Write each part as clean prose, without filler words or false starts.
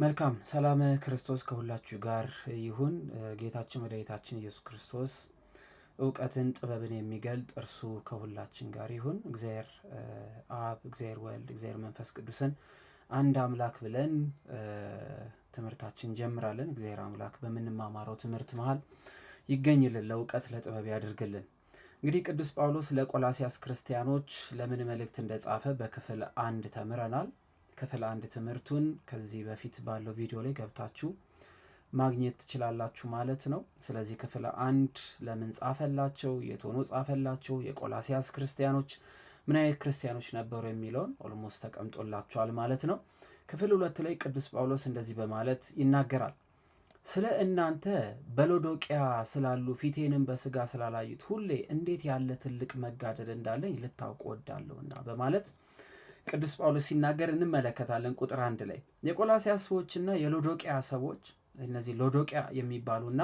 መልካም ሰላም ክርስቶስ ከሁላችሁ ጋር ይሁን። ጌታችን መድኃኒታችን ኢየሱስ ክርስቶስ እውቀትን ጥበብን የሚገልጥ እርሱ ከሁላችን ጋር ይሁን። እግዚአብሔር አብ፣ እግዚአብሔር ወልድ፣ እግዚአብሔር መንፈስ ቅዱስን አንድ አምላክ ብለን ትምህርታችን ጀምራለን። እግዚአብሔር አምላክ በምንማማረው ትምህርት መሃል ይገኝልን፣ ለእውቀት ለጥበብ ያድርግልን። እንግዲህ ቅዱስ ጳውሎስ ለቆላሲያስ ክርስቲያኖች ለምን መልእክት እንደጻፈ በክፍል 1 ተምረናል። ክፍል 1 ትምህርቱን ከዚህ በፊት ባለው ቪዲዮ ላይ ገብታችሁ ማግኘት ትችላላችሁ ማለት ነው። ስለዚህ ክፍል 1 ለምን ጻፈላቸው፣ የት ሆኖ ጻፈላቸው፣ የቆላሲያስ ክርስቲያኖች ምን አይነት ክርስቲያኖች ነበሩ የሚለውን ኦልሞስት ተቀምጦላችኋል ማለት ነው። ክፍል 2 ላይ ቅዱስ ጳውሎስ እንደዚህ በማለት ይናገራል። ስለ እናንተ በሎዶቅያ ስላሉ ፊቴንም በስጋ ስላላዩት ሁሌ እንዴት ያለ ትልቅ መጋደል እንዳለኝ ልታውቁ ወዳለሁና በማለት ቅዱስ ጳውሎስ ሲናገር እንመለከታለን። ቁጥር 1 ላይ የቆላሲያስ ሰዎችና የሎዶቅያ ሰዎች፣ እነዚህ ሎዶቅያ የሚባሉና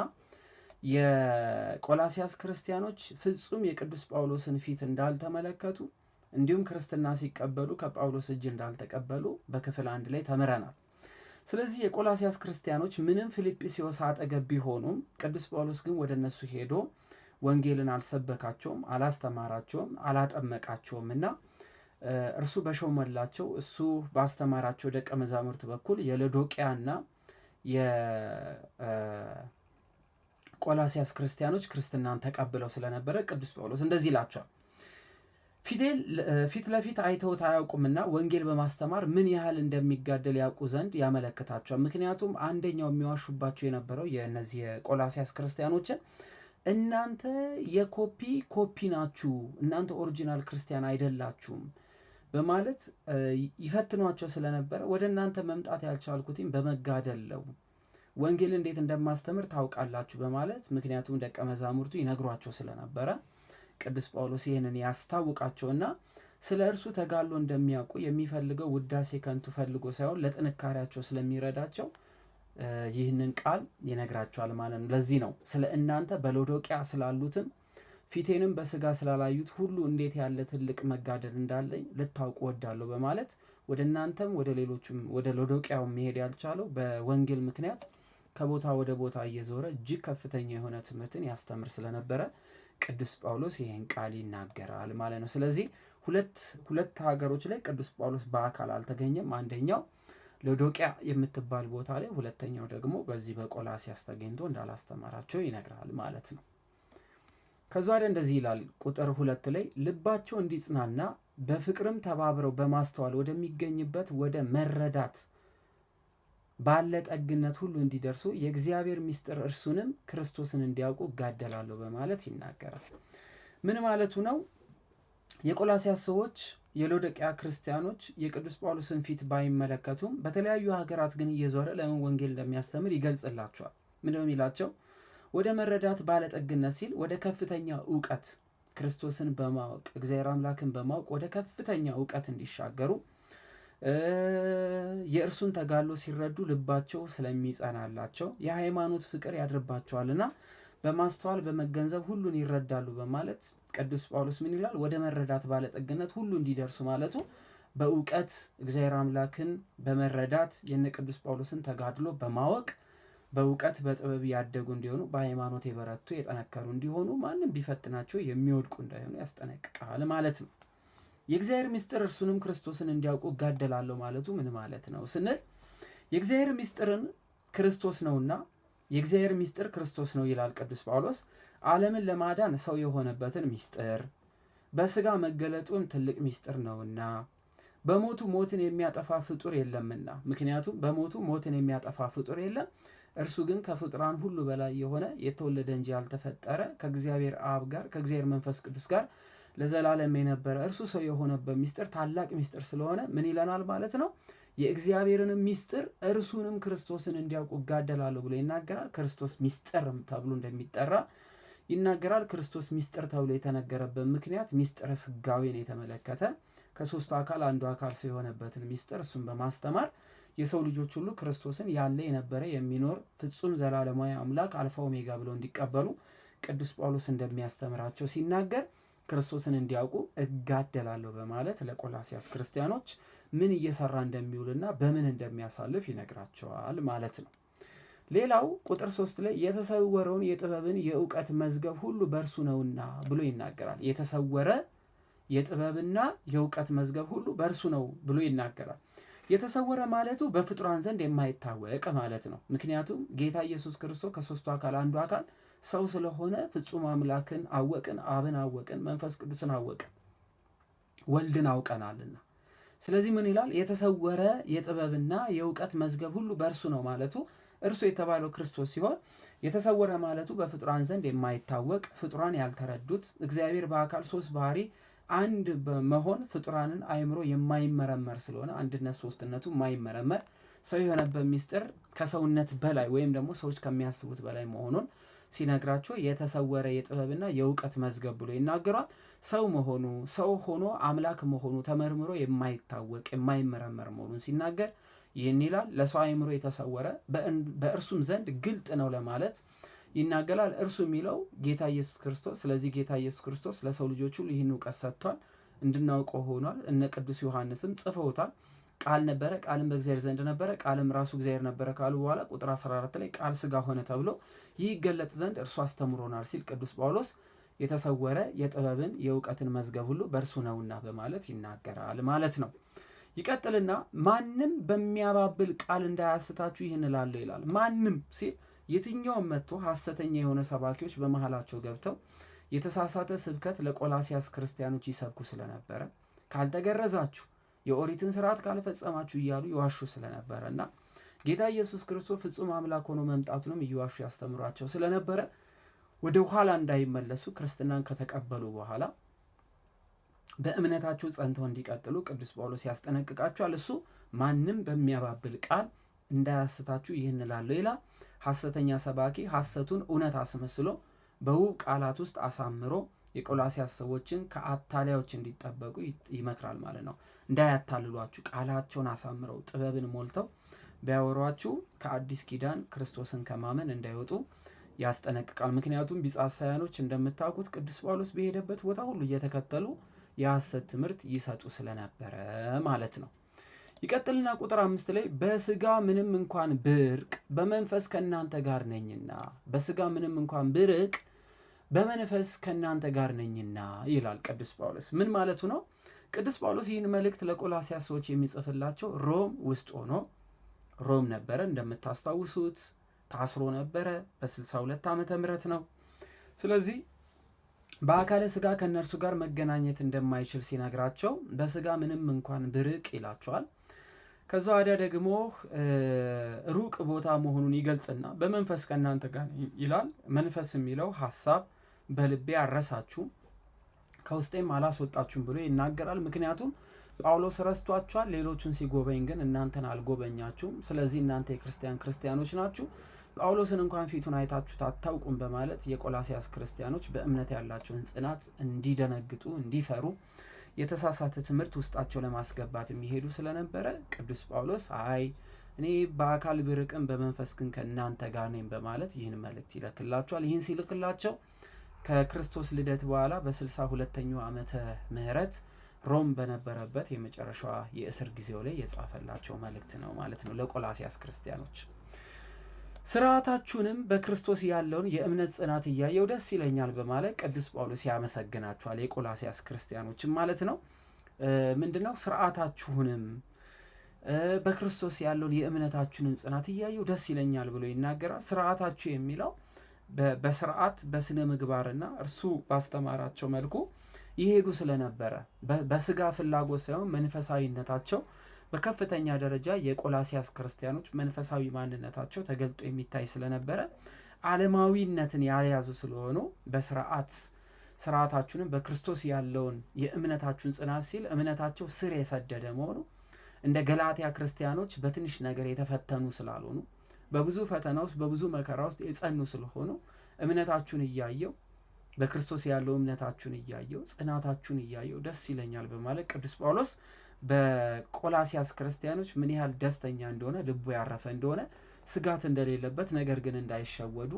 የቆላሲያስ ክርስቲያኖች ፍጹም የቅዱስ ጳውሎስን ፊት እንዳልተመለከቱ እንዲሁም ክርስትና ሲቀበሉ ከጳውሎስ እጅ እንዳልተቀበሉ በክፍል 1 ላይ ተምረናል። ስለዚህ የቆላሲያስ ክርስቲያኖች ምንም ፊልጵስዩስ አጠገብ ቢሆኑም ቅዱስ ጳውሎስ ግን ወደ እነሱ ሄዶ ወንጌልን አልሰበካቸውም፣ አላስተማራቸውም፣ አላጠመቃቸውም እና እርሱ በሾመላቸው እሱ ባስተማራቸው ደቀ መዛሙርት በኩል የሎዶቅያና የቆላሲያስ ክርስቲያኖች ክርስትናን ተቀብለው ስለነበረ ቅዱስ ጳውሎስ እንደዚህ ይላቸዋል። ፊት ለፊት አይተውት አያውቁምና ወንጌል በማስተማር ምን ያህል እንደሚጋደል ያውቁ ዘንድ ያመለክታቸዋል። ምክንያቱም አንደኛው የሚዋሹባቸው የነበረው የእነዚህ የቆላሲያስ ክርስቲያኖችን እናንተ የኮፒ ናችሁ፣ እናንተ ኦሪጂናል ክርስቲያን አይደላችሁም በማለት ይፈትኗቸው ስለነበረ ወደ እናንተ መምጣት ያልቻልኩትም በመጋደል ነው፣ ወንጌል እንዴት እንደማስተምር ታውቃላችሁ በማለት ምክንያቱም ደቀ መዛሙርቱ ይነግሯቸው ስለነበረ ቅዱስ ጳውሎስ ይህንን ያስታውቃቸውና ስለ እርሱ ተጋድሎ እንደሚያውቁ የሚፈልገው ውዳሴ ከንቱ ፈልጎ ሳይሆን ለጥንካሬያቸው ስለሚረዳቸው ይህንን ቃል ይነግራቸዋል ማለት ነው። ለዚህ ነው ስለ እናንተ በሎዶቅያ ስላሉትም ፊቴንም በስጋ ስላላዩት ሁሉ እንዴት ያለ ትልቅ መጋደል እንዳለኝ ልታውቁ ወዳለሁ በማለት ወደ እናንተም ወደ ሌሎችም ወደ ሎዶቅያው መሄድ ያልቻለው በወንጌል ምክንያት ከቦታ ወደ ቦታ እየዞረ እጅግ ከፍተኛ የሆነ ትምህርትን ያስተምር ስለነበረ ቅዱስ ጳውሎስ ይህን ቃል ይናገራል ማለት ነው። ስለዚህ ሁለት ሀገሮች ላይ ቅዱስ ጳውሎስ በአካል አልተገኘም። አንደኛው ሎዶቅያ የምትባል ቦታ ላይ፣ ሁለተኛው ደግሞ በዚህ በቆላሲያስ ተገኝቶ እንዳላስተማራቸው ይነግራል ማለት ነው። ከዛ ወዲያ እንደዚህ ይላል ቁጥር 2 ላይ ልባቸው እንዲጽናና በፍቅርም ተባብረው በማስተዋል ወደሚገኝበት ወደ መረዳት ባለ ጠግነት ሁሉ እንዲደርሱ የእግዚአብሔር ምስጢር እርሱንም ክርስቶስን እንዲያውቁ እጋደላለሁ በማለት ይናገራል። ምን ማለቱ ነው? የቆላሲያስ ሰዎች የሎዶቅያ ክርስቲያኖች የቅዱስ ጳውሎስን ፊት ባይመለከቱም በተለያዩ ሀገራት ግን እየዞረ ለምን ወንጌል እንደሚያስተምር ይገልጽላቸዋል። ምንድነው የሚላቸው? ወደ መረዳት ባለጠግነት ሲል ወደ ከፍተኛ እውቀት ክርስቶስን በማወቅ እግዚአብሔር አምላክን በማወቅ ወደ ከፍተኛ እውቀት እንዲሻገሩ የእርሱን ተጋድሎ ሲረዱ ልባቸው ስለሚጸናላቸው የሃይማኖት ፍቅር ያድርባቸዋልና በማስተዋል በመገንዘብ ሁሉን ይረዳሉ በማለት ቅዱስ ጳውሎስ ምን ይላል? ወደ መረዳት ባለጠግነት ሁሉ እንዲደርሱ ማለቱ በእውቀት እግዚአብሔር አምላክን በመረዳት የነ ቅዱስ ጳውሎስን ተጋድሎ በማወቅ በእውቀት በጥበብ ያደጉ እንዲሆኑ በሃይማኖት የበረቱ የጠነከሩ እንዲሆኑ ማንም ቢፈትናቸው የሚወድቁ እንዳይሆኑ ያስጠነቅቃል ማለት ነው። የእግዚአብሔር ምስጢር እርሱንም ክርስቶስን እንዲያውቁ እጋደላለሁ ማለቱ ምን ማለት ነው ስንል የእግዚአብሔር ምስጢርን ክርስቶስ ነውና የእግዚአብሔር ምስጢር ክርስቶስ ነው ይላል ቅዱስ ጳውሎስ። ዓለምን ለማዳን ሰው የሆነበትን ምስጢር በስጋ መገለጡን ትልቅ ምስጢር ነውና በሞቱ ሞትን የሚያጠፋ ፍጡር የለምና፣ ምክንያቱም በሞቱ ሞትን የሚያጠፋ ፍጡር የለም። እርሱ ግን ከፍጡራን ሁሉ በላይ የሆነ የተወለደ እንጂ ያልተፈጠረ ከእግዚአብሔር አብ ጋር ከእግዚአብሔር መንፈስ ቅዱስ ጋር ለዘላለም የነበረ እርሱ ሰው የሆነበት ምስጢር ታላቅ ምስጢር ስለሆነ ምን ይለናል ማለት ነው? የእግዚአብሔርንም ምስጢር እርሱንም ክርስቶስን እንዲያውቁ እጋደላለሁ ብሎ ይናገራል። ክርስቶስ ምስጢርም ተብሎ እንደሚጠራ ይናገራል። ክርስቶስ ምስጢር ተብሎ የተነገረበት ምክንያት ምስጢረ ሥጋዌን የተመለከተ ከሶስቱ አካል አንዱ አካል ሰው የሆነበትን ምስጢር እሱን በማስተማር የሰው ልጆች ሁሉ ክርስቶስን ያለ የነበረ የሚኖር ፍጹም ዘላለማዊ አምላክ አልፋ ኦሜጋ ብለው እንዲቀበሉ ቅዱስ ጳውሎስ እንደሚያስተምራቸው ሲናገር ክርስቶስን እንዲያውቁ እጋደላለሁ በማለት ለቆላሲያስ ክርስቲያኖች ምን እየሰራ እንደሚውልና በምን እንደሚያሳልፍ ይነግራቸዋል ማለት ነው። ሌላው ቁጥር 3 ላይ የተሰወረውን የጥበብን የእውቀት መዝገብ ሁሉ በእርሱ ነውና ብሎ ይናገራል። የተሰወረ የጥበብና የእውቀት መዝገብ ሁሉ በእርሱ ነው ብሎ ይናገራል። የተሰወረ ማለቱ በፍጡራን ዘንድ የማይታወቅ ማለት ነው። ምክንያቱም ጌታ ኢየሱስ ክርስቶስ ከሦስቱ አካል አንዱ አካል ሰው ስለሆነ ፍጹም አምላክን አወቅን፣ አብን አወቅን፣ መንፈስ ቅዱስን አወቅን፣ ወልድን አውቀናልና። ስለዚህ ምን ይላል? የተሰወረ የጥበብና የእውቀት መዝገብ ሁሉ በእርሱ ነው ማለቱ እርሱ የተባለው ክርስቶስ ሲሆን የተሰወረ ማለቱ በፍጡራን ዘንድ የማይታወቅ ፍጡራን ያልተረዱት እግዚአብሔር በአካል ሶስት ባህሪ አንድ በመሆን ፍጡራንን አእምሮ የማይመረመር ስለሆነ አንድነት ሶስትነቱ የማይመረመር ሰው የሆነበት ሚስጥር ከሰውነት በላይ ወይም ደግሞ ሰዎች ከሚያስቡት በላይ መሆኑን ሲነግራቸው የተሰወረ የጥበብና የእውቀት መዝገብ ብሎ ይናገሯል። ሰው መሆኑ ሰው ሆኖ አምላክ መሆኑ ተመርምሮ የማይታወቅ የማይመረመር መሆኑን ሲናገር ይህን ይላል። ለሰው አእምሮ የተሰወረ በእርሱም ዘንድ ግልጥ ነው ለማለት ይናገራል። እርሱ የሚለው ጌታ ኢየሱስ ክርስቶስ። ስለዚህ ጌታ ኢየሱስ ክርስቶስ ለሰው ልጆች ሁሉ ይህን እውቀት ሰጥቷል፣ እንድናውቀው ሆኗል። እነ ቅዱስ ዮሐንስም ጽፈውታል። ቃል ነበረ፣ ቃልም በእግዚአብሔር ዘንድ ነበረ፣ ቃልም ራሱ እግዚአብሔር ነበረ ካሉ በኋላ ቁጥር 14 ላይ ቃል ሥጋ ሆነ ተብሎ ይህ ይገለጥ ዘንድ እርሱ አስተምሮናል ሲል ቅዱስ ጳውሎስ የተሰወረ የጥበብን የእውቀትን መዝገብ ሁሉ በእርሱ ነውና በማለት ይናገራል ማለት ነው። ይቀጥልና ማንም በሚያባብል ቃል እንዳያስታችሁ ይህን እላለሁ ይላል። ማንም ሲል የትኛውም መጥቶ ሐሰተኛ የሆነ ሰባኪዎች በመሃላቸው ገብተው የተሳሳተ ስብከት ለቆላሲያስ ክርስቲያኖች ይሰብኩ ስለነበረ ካልተገረዛችሁ የኦሪትን ስርዓት ካልፈጸማችሁ እያሉ ይዋሹ ስለነበረ እና ጌታ ኢየሱስ ክርስቶስ ፍጹም አምላክ ሆኖ መምጣቱንም እየዋሹ ያስተምሯቸው ስለነበረ ወደ ኋላ እንዳይመለሱ ክርስትናን ከተቀበሉ በኋላ በእምነታቸው ጸንተው እንዲቀጥሉ ቅዱስ ጳውሎስ ያስጠነቅቃቸዋል። እሱ ማንም በሚያባብል ቃል እንዳያስታችሁ ይህን እላለሁ ይላል። ሐሰተኛ ሰባኪ ሐሰቱን እውነት አስመስሎ በውብ ቃላት ውስጥ አሳምሮ የቆላሲያስ ሰዎችን ከአታላዮች እንዲጠበቁ ይመክራል ማለት ነው። እንዳያታልሏችሁ ቃላቸውን አሳምረው ጥበብን ሞልተው ቢያወሯችሁ ከአዲስ ኪዳን ክርስቶስን ከማመን እንዳይወጡ ያስጠነቅቃል። ምክንያቱም ቢጻሳያኖች እንደምታውቁት ቅዱስ ጳውሎስ በሄደበት ቦታ ሁሉ እየተከተሉ የሐሰት ትምህርት ይሰጡ ስለነበረ ማለት ነው። ይቀጥልና ቁጥር 5 ላይ በስጋ ምንም እንኳን ብርቅ በመንፈስ ከእናንተ ጋር ነኝና፣ በስጋ ምንም እንኳን ብርቅ በመንፈስ ከእናንተ ጋር ነኝና ይላል ቅዱስ ጳውሎስ። ምን ማለቱ ነው? ቅዱስ ጳውሎስ ይህን መልእክት ለቆላሲያስ ሰዎች የሚጽፍላቸው ሮም ውስጥ ሆኖ ሮም ነበረ እንደምታስታውሱት፣ ታስሮ ነበረ በ62 ዓመተ ምህረት ነው። ስለዚህ በአካለ ስጋ ከእነርሱ ጋር መገናኘት እንደማይችል ሲነግራቸው በስጋ ምንም እንኳን ብርቅ ይላቸዋል። ከዛ ወዲያ ደግሞ ሩቅ ቦታ መሆኑን ይገልጽና በመንፈስ ከእናንተ ጋር ይላል። መንፈስ የሚለው ሐሳብ በልቤ አረሳችሁም ከውስጤም አላስወጣችሁም ብሎ ይናገራል። ምክንያቱም ጳውሎስ ረስቷቸዋል፣ ሌሎቹን ሲጎበኝ ግን እናንተን አልጎበኛችሁም። ስለዚህ እናንተ ክርስቲያኖች ናችሁ፣ ጳውሎስን እንኳን ፊቱን አይታችሁት አታውቁም በማለት የቆላሲያስ ክርስቲያኖች በእምነት ያላቸውን ጽናት እንዲደነግጡ እንዲፈሩ የተሳሳተ ትምህርት ውስጣቸው ለማስገባት የሚሄዱ ስለነበረ ቅዱስ ጳውሎስ እኔ በአካል ብርቅም በመንፈስ ግን ከእናንተ ጋር ነኝ በማለት ይህን መልእክት ይልክላቸዋል። ይህን ሲልክላቸው ከክርስቶስ ልደት በኋላ በ62ኛው ዓመተ ምህረት ሮም በነበረበት የመጨረሻዋ የእስር ጊዜው ላይ የጻፈላቸው መልእክት ነው ማለት ነው ለቆላሲያስ ክርስቲያኖች። ስርዓታችሁንም በክርስቶስ ያለውን የእምነት ጽናት እያየው ደስ ይለኛል በማለት ቅዱስ ጳውሎስ ያመሰግናቸዋል የቆላሲያስ ክርስቲያኖችን ማለት ነው። ምንድነው? ስርዓታችሁንም በክርስቶስ ያለውን የእምነታችሁንም ጽናት እያየው ደስ ይለኛል ብሎ ይናገራል። ስርዓታችሁ የሚለው በስርዓት በስነ ምግባርና እርሱ ባስተማራቸው መልኩ ይሄዱ ስለነበረ በስጋ ፍላጎት ሳይሆን መንፈሳዊነታቸው በከፍተኛ ደረጃ የቆላሲያስ ክርስቲያኖች መንፈሳዊ ማንነታቸው ተገልጦ የሚታይ ስለነበረ ዓለማዊነትን ያልያዙ ስለሆኑ ስርዓታችሁንም በክርስቶስ ያለውን የእምነታችሁን ጽናት ሲል እምነታቸው ስር የሰደደ መሆኑ እንደ ገላትያ ክርስቲያኖች በትንሽ ነገር የተፈተኑ ስላልሆኑ በብዙ ፈተና ውስጥ በብዙ መከራ ውስጥ የጸኑ ስለሆኑ እምነታችሁን እያየው በክርስቶስ ያለው እምነታችሁን እያየው ጽናታችሁን እያየው ደስ ይለኛል በማለት ቅዱስ ጳውሎስ በቆላሲያስ ክርስቲያኖች ምን ያህል ደስተኛ እንደሆነ ልቡ ያረፈ እንደሆነ ስጋት እንደሌለበት ነገር ግን እንዳይሸወዱ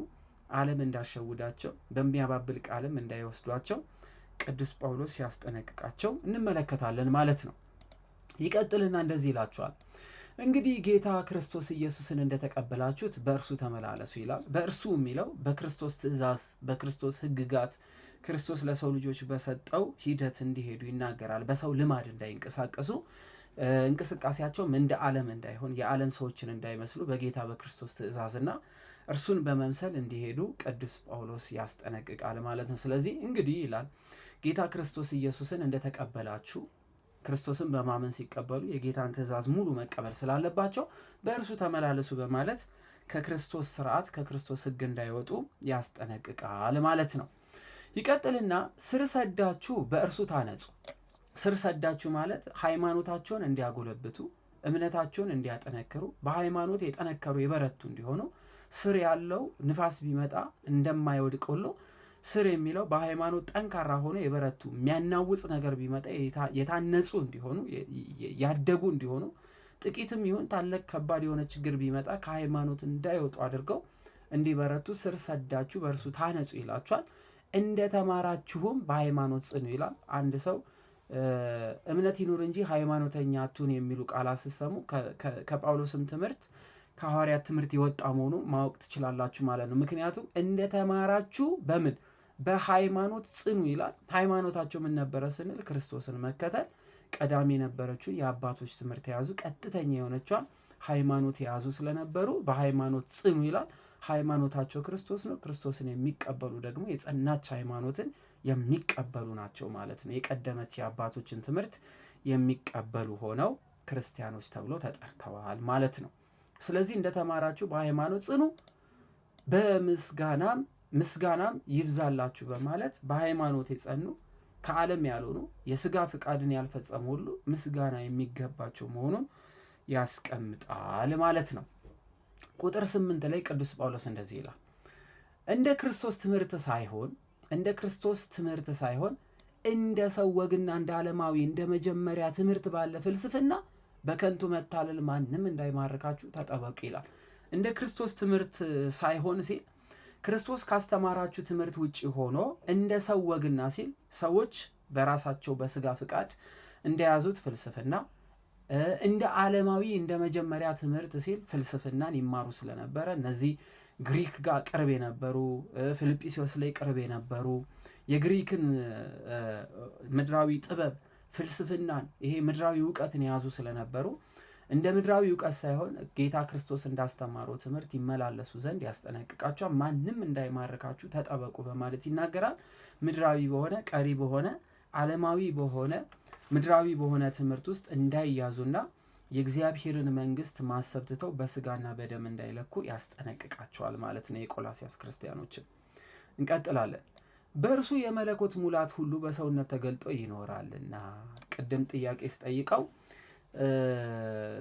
ዓለም እንዳሸውዳቸው በሚያባብል ቃልም እንዳይወስዷቸው ቅዱስ ጳውሎስ ሲያስጠነቅቃቸው እንመለከታለን ማለት ነው። ይቀጥልና እንደዚህ ይላችኋል፣ እንግዲህ ጌታ ክርስቶስ ኢየሱስን እንደተቀበላችሁት በእርሱ ተመላለሱ ይላል። በእርሱ የሚለው በክርስቶስ ትእዛዝ፣ በክርስቶስ ሕግጋት ክርስቶስ ለሰው ልጆች በሰጠው ሂደት እንዲሄዱ ይናገራል። በሰው ልማድ እንዳይንቀሳቀሱ፣ እንቅስቃሴያቸውም እንደ ዓለም እንዳይሆን፣ የዓለም ሰዎችን እንዳይመስሉ በጌታ በክርስቶስ ትእዛዝና እርሱን በመምሰል እንዲሄዱ ቅዱስ ጳውሎስ ያስጠነቅቃል ማለት ነው። ስለዚህ እንግዲህ ይላል ጌታ ክርስቶስ ኢየሱስን እንደተቀበላችሁ፣ ክርስቶስን በማመን ሲቀበሉ የጌታን ትእዛዝ ሙሉ መቀበል ስላለባቸው በእርሱ ተመላለሱ በማለት ከክርስቶስ ስርዓት ከክርስቶስ ሕግ እንዳይወጡ ያስጠነቅቃል ማለት ነው። ይቀጥልና ስር ሰዳችሁ በእርሱ ታነጹ። ስር ሰዳችሁ ማለት ሃይማኖታቸውን እንዲያጎለብቱ፣ እምነታቸውን እንዲያጠነክሩ፣ በሃይማኖት የጠነከሩ የበረቱ እንዲሆኑ፣ ስር ያለው ንፋስ ቢመጣ እንደማይወድቅ ሁሉ ስር የሚለው በሃይማኖት ጠንካራ ሆኖ የበረቱ፣ የሚያናውጽ ነገር ቢመጣ የታነጹ እንዲሆኑ፣ ያደጉ እንዲሆኑ፣ ጥቂትም ይሁን ታላቅ ከባድ የሆነ ችግር ቢመጣ ከሃይማኖት እንዳይወጡ አድርገው እንዲበረቱ ስር ሰዳችሁ በእርሱ ታነጹ ይላችኋል። እንደ ተማራችሁም በሃይማኖት ጽኑ ይላል። አንድ ሰው እምነት ይኑር እንጂ ሃይማኖተኛ አትሁን የሚሉ ቃላት ስትሰሙ ከጳውሎስም ትምህርት ከሐዋርያት ትምህርት የወጣ መሆኑን ማወቅ ትችላላችሁ ማለት ነው። ምክንያቱም እንደ ተማራችሁ በምን በሃይማኖት ጽኑ ይላል። ሃይማኖታቸው ምን ነበረ ስንል ክርስቶስን መከተል፣ ቀዳሚ የነበረችው የአባቶች ትምህርት የያዙ ቀጥተኛ የሆነቿን ሃይማኖት የያዙ ስለነበሩ በሃይማኖት ጽኑ ይላል። ሃይማኖታቸው ክርስቶስ ነው። ክርስቶስን የሚቀበሉ ደግሞ የጸናች ሃይማኖትን የሚቀበሉ ናቸው ማለት ነው። የቀደመች የአባቶችን ትምህርት የሚቀበሉ ሆነው ክርስቲያኖች ተብሎ ተጠርተዋል ማለት ነው። ስለዚህ እንደተማራችሁ በሃይማኖት ጽኑ፣ ምስጋናም ይብዛላችሁ በማለት በሃይማኖት የጸኑ ከዓለም ያልሆኑ የስጋ ፍቃድን ያልፈጸሙ ሁሉ ምስጋና የሚገባቸው መሆኑን ያስቀምጣል ማለት ነው። ቁጥር 8 ላይ ቅዱስ ጳውሎስ እንደዚህ ይላል፣ እንደ ክርስቶስ ትምህርት ሳይሆን እንደ ሰው ወግና እንደ ዓለማዊ እንደ መጀመሪያ ትምህርት ባለ ፍልስፍና በከንቱ መታለል ማንም እንዳይማርካችሁ ተጠበቁ ይላል። እንደ ክርስቶስ ትምህርት ሳይሆን ሲል ክርስቶስ ካስተማራችሁ ትምህርት ውጪ ሆኖ እንደ ሰው ወግና ሲል ሰዎች በራሳቸው በስጋ ፍቃድ እንደያዙት ፍልስፍና፣ እንደ ዓለማዊ እንደ መጀመሪያ ትምህርት ሲል ፍልስፍናን ይማሩ ስለነበረ እነዚህ ግሪክ ጋር ቅርብ የነበሩ፣ ፊልጵስዩስ ላይ ቅርብ የነበሩ የግሪክን ምድራዊ ጥበብ ፍልስፍናን ይሄ ምድራዊ እውቀትን የያዙ ስለነበሩ እንደ ምድራዊ እውቀት ሳይሆን ጌታ ክርስቶስ እንዳስተማረው ትምህርት ይመላለሱ ዘንድ ያስጠነቅቃቸዋል። ማንም እንዳይማርካችሁ ተጠበቁ በማለት ይናገራል። ምድራዊ በሆነ ቀሪ በሆነ ዓለማዊ በሆነ ምድራዊ በሆነ ትምህርት ውስጥ እንዳይያዙና የእግዚአብሔርን መንግስት ማሰብ ትተው በስጋና በደም እንዳይለኩ ያስጠነቅቃቸዋል ማለት ነው። የቆላሲያስ ክርስቲያኖችን እንቀጥላለን። በእርሱ የመለኮት ሙላት ሁሉ በሰውነት ተገልጦ ይኖራልና። ቅድም ጥያቄ ስጠይቀው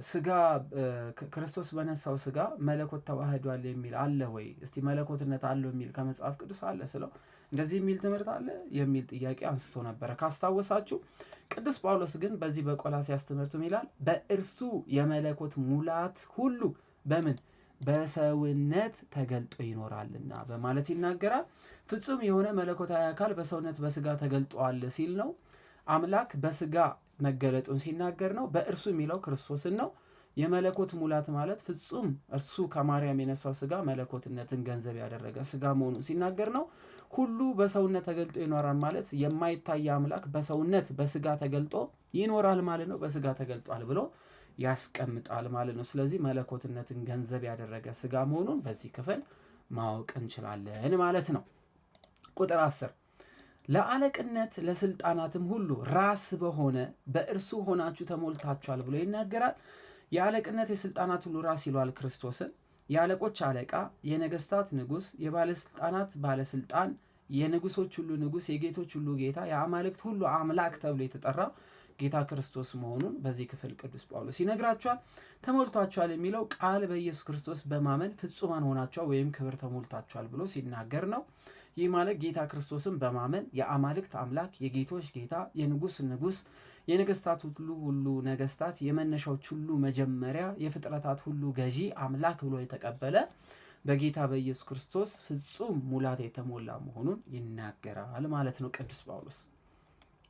ስጋ ክርስቶስ በነሳው ስጋ መለኮት ተዋህዷል የሚል አለ ወይ? እስቲ መለኮትነት አለው የሚል ከመጽሐፍ ቅዱስ አለ ስለው እንደዚህ የሚል ትምህርት አለ የሚል ጥያቄ አንስቶ ነበረ ካስታወሳችሁ። ቅዱስ ጳውሎስ ግን በዚህ በቆላሲያስ ትምህርቱም ይላል በእርሱ የመለኮት ሙላት ሁሉ በሰውነት ተገልጦ ይኖራልና በማለት ይናገራል። ፍጹም የሆነ መለኮታዊ አካል በሰውነት በስጋ ተገልጧል ሲል ነው። አምላክ በስጋ መገለጡን ሲናገር ነው። በእርሱ የሚለው ክርስቶስን ነው። የመለኮት ሙላት ማለት ፍጹም እርሱ ከማርያም የነሳው ስጋ መለኮትነትን ገንዘብ ያደረገ ስጋ መሆኑን ሲናገር ነው። ሁሉ በሰውነት ተገልጦ ይኖራል ማለት የማይታይ አምላክ በሰውነት በስጋ ተገልጦ ይኖራል ማለት ነው። በስጋ ተገልጧል ብሎ ያስቀምጣል ማለት ነው። ስለዚህ መለኮትነትን ገንዘብ ያደረገ ስጋ መሆኑን በዚህ ክፍል ማወቅ እንችላለን ማለት ነው። ቁጥር 10 ለአለቅነት ለስልጣናትም ሁሉ ራስ በሆነ በእርሱ ሆናችሁ ተሞልታችኋል ብሎ ይናገራል። የአለቅነት የስልጣናት ሁሉ ራስ ይሏል ክርስቶስን። የአለቆች አለቃ፣ የነገስታት ንጉስ፣ የባለስልጣናት ባለስልጣን፣ የንጉሶች ሁሉ ንጉስ፣ የጌቶች ሁሉ ጌታ፣ የአማልክት ሁሉ አምላክ ተብሎ የተጠራ ጌታ ክርስቶስ መሆኑን በዚህ ክፍል ቅዱስ ጳውሎስ ይነግራቸዋል። ተሞልታችኋል የሚለው ቃል በኢየሱስ ክርስቶስ በማመን ፍጹማን ሆናችኋል ወይም ክብር ተሞልታችኋል ብሎ ሲናገር ነው። ይህ ማለት ጌታ ክርስቶስን በማመን የአማልክት አምላክ፣ የጌቶች ጌታ፣ የንጉስ ንጉስ፣ የነገስታት ሁሉ ነገስታት፣ የመነሻዎች ሁሉ መጀመሪያ፣ የፍጥረታት ሁሉ ገዢ አምላክ ብሎ የተቀበለ በጌታ በኢየሱስ ክርስቶስ ፍጹም ሙላት የተሞላ መሆኑን ይናገራል ማለት ነው። ቅዱስ ጳውሎስ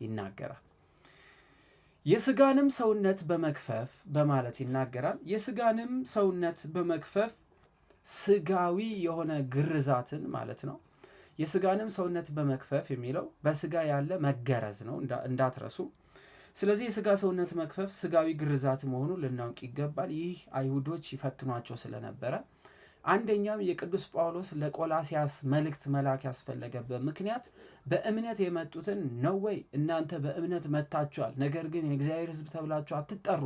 ይናገራል። የስጋንም ሰውነት በመክፈፍ በማለት ይናገራል። የስጋንም ሰውነት በመክፈፍ ስጋዊ የሆነ ግርዛትን ማለት ነው። የስጋንም ሰውነት በመክፈፍ የሚለው በስጋ ያለ መገረዝ ነው እንዳትረሱ። ስለዚህ የስጋ ሰውነት መክፈፍ ስጋዊ ግርዛት መሆኑን ልናውቅ ይገባል። ይህ አይሁዶች ይፈትኗቸው ስለነበረ አንደኛም የቅዱስ ጳውሎስ ለቆላሲያስ መልእክት መላክ ያስፈለገበት ምክንያት በእምነት የመጡትን ነው ወይ እናንተ በእምነት መጥታችኋል፣ ነገር ግን የእግዚአብሔር ሕዝብ ተብላችሁ አትጠሩ፣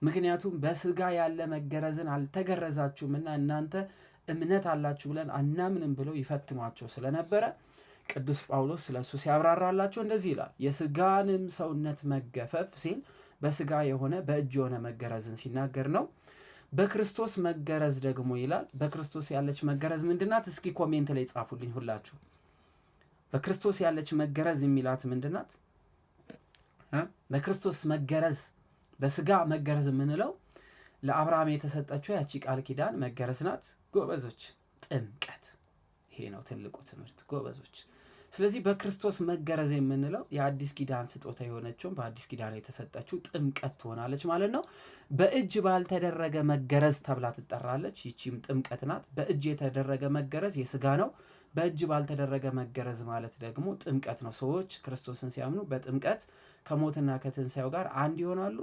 ምክንያቱም በስጋ ያለ መገረዝን አልተገረዛችሁምና እናንተ እምነት አላችሁ ብለን አናምንም ብለው ይፈትኗቸው ስለነበረ ቅዱስ ጳውሎስ ስለሱ ሲያብራራላቸው እንደዚህ ይላል። የስጋንም ሰውነት መገፈፍ ሲል በስጋ የሆነ በእጅ የሆነ መገረዝን ሲናገር ነው። በክርስቶስ መገረዝ ደግሞ ይላል። በክርስቶስ ያለች መገረዝ ምንድናት? እስኪ ኮሜንት ላይ ጻፉልኝ ሁላችሁ። በክርስቶስ ያለች መገረዝ የሚላት ምንድናት? በክርስቶስ መገረዝ በስጋ መገረዝ የምንለው ለአብርሃም የተሰጠችው ያቺ ቃል ኪዳን መገረዝ ናት። ጎበዞች ጥምቀት፣ ይሄ ነው ትልቁ ትምህርት ጎበዞች። ስለዚህ በክርስቶስ መገረዝ የምንለው የአዲስ ኪዳን ስጦታ የሆነችውን በአዲስ ኪዳን የተሰጠችው ጥምቀት ትሆናለች ማለት ነው። በእጅ ባልተደረገ መገረዝ ተብላ ትጠራለች። ይቺም ጥምቀት ናት። በእጅ የተደረገ መገረዝ የስጋ ነው። በእጅ ባልተደረገ መገረዝ ማለት ደግሞ ጥምቀት ነው። ሰዎች ክርስቶስን ሲያምኑ በጥምቀት ከሞትና ከትንሣኤው ጋር አንድ ይሆናሉ።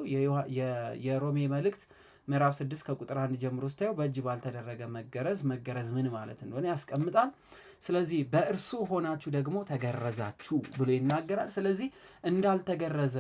የሮሜ መልእክት ምዕራፍ 6 ከቁጥር 1 ጀምሮ ስታየው በእጅ ባልተደረገ መገረዝ ምን ማለት እንደሆነ ያስቀምጣል። ስለዚህ በእርሱ ሆናችሁ ደግሞ ተገረዛችሁ ብሎ ይናገራል። ስለዚህ እንዳልተገረዘ